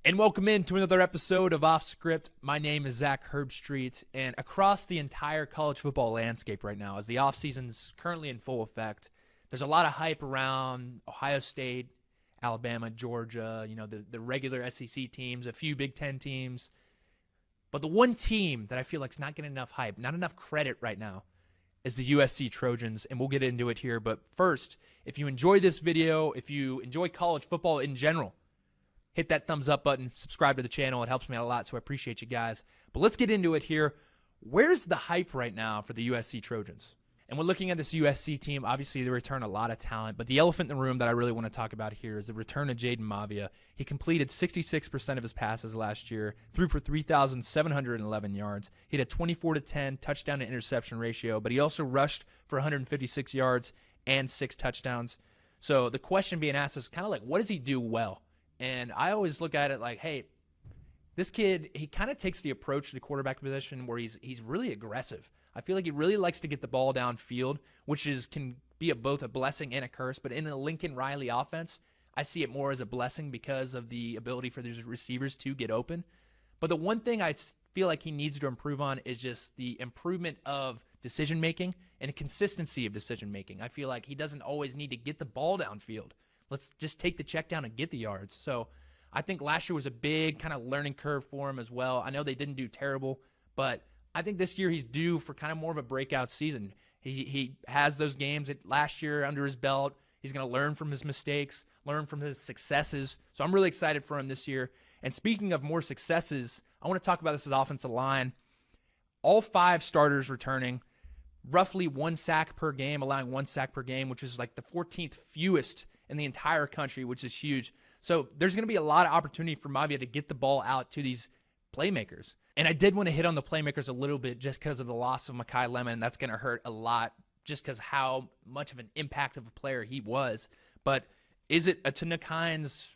And welcome in to another episode of Off Script. My name is Zak Herbstreit, and across the entire college football landscape right now, as the offseason's currently in full effect, there's a lot of hype around Ohio State, Alabama, Georgia, the regular SEC teams, a few Big Ten teams. But the one team that I feel like is not getting enough hype, not enough credit right now, is the USC Trojans, and we'll get into it here. But first, if you enjoy this video, if you enjoy college football in general, hit that thumbs up button, subscribe to the channel. It helps me out a lot, so I appreciate you guys. But let's get into it here. Where's the hype right now for the USC Trojans? And we're looking at this USC team. Obviously, they return a lot of talent, but the elephant in the room that I really want to talk about here is the return of Jaden Mavia. He completed 66% of his passes last year, threw for 3,711 yards. He had a 24-10 touchdown to interception ratio, but he also rushed for 156 yards and 6 touchdowns. So the question being asked is kind of like, what does he do well? And I always look at it like, hey, this kid, he kind of takes the approach to the quarterback position where he's really aggressive. I feel like he really likes to get the ball downfield, which can be both a blessing and a curse. But in a Lincoln Riley offense, I see it more as a blessing because of the ability for these receivers to get open. But the one thing I feel like he needs to improve on is just the improvement of decision-making and consistency of decision-making. I feel like he doesn't always need to get the ball downfield. Let's just take the check down and get the yards. So I think last year was a big kind of learning curve for him as well. I know they didn't do terrible, but I think this year he's due for kind of more of a breakout season. He has those games last year under his belt. He's going to learn from his mistakes, learn from his successes. So I'm really excited for him this year. And speaking of more successes, I want to talk about this as offensive line. All 5 starters returning, roughly 1 sack per game, allowing 1 sack per game, which is like the 14th fewest in the entire country, which is huge. So there's going to be a lot of opportunity for Mavia to get the ball out to these playmakers. And I did want to hit on the playmakers a little bit just because of the loss of Mekhi Lemon. That's going to hurt a lot just because how much of an impact of a player he was. But is it a Tanook Hines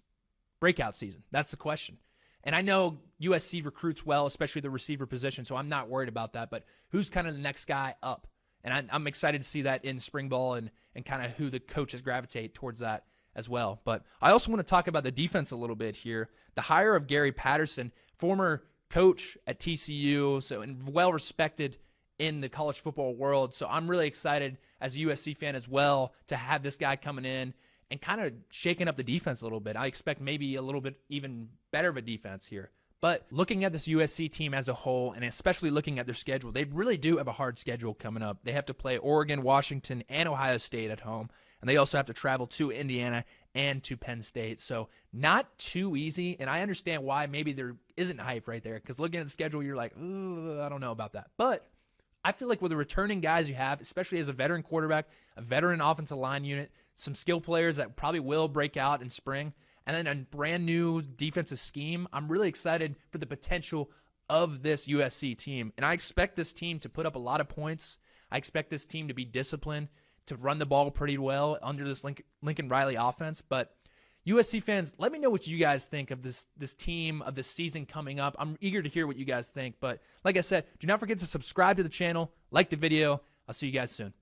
breakout season? That's the question. And I know USC recruits well, especially the receiver position, so I'm not worried about that. But who's kind of the next guy up? And I'm excited to see that in spring ball and kind of who the coaches gravitate towards that as well. But I also want to talk about the defense a little bit here. The hire of Gary Patterson, former coach at TCU, and well respected in the college football world. So I'm really excited as a USC fan as well to have this guy coming in and kind of shaking up the defense a little bit. I expect maybe a little bit even better of a defense here. But looking at this USC team as a whole, and especially looking at their schedule, they really do have a hard schedule coming up. They have to play Oregon, Washington, and Ohio State at home. And they also have to travel to Indiana and to Penn State. So not too easy. And I understand why maybe there isn't hype right there. Because looking at the schedule, you're like, I don't know about that. But I feel like with the returning guys you have, especially as a veteran quarterback, a veteran offensive line unit, some skill players that probably will break out in spring, and then a brand new defensive scheme, I'm really excited for the potential of this USC team. And I expect this team to put up a lot of points. I expect this team to be disciplined, to run the ball pretty well under this Lincoln Riley offense. But USC fans, let me know what you guys think of this team, of this season coming up. I'm eager to hear what you guys think. But like I said, do not forget to subscribe to the channel, like the video. I'll see you guys soon.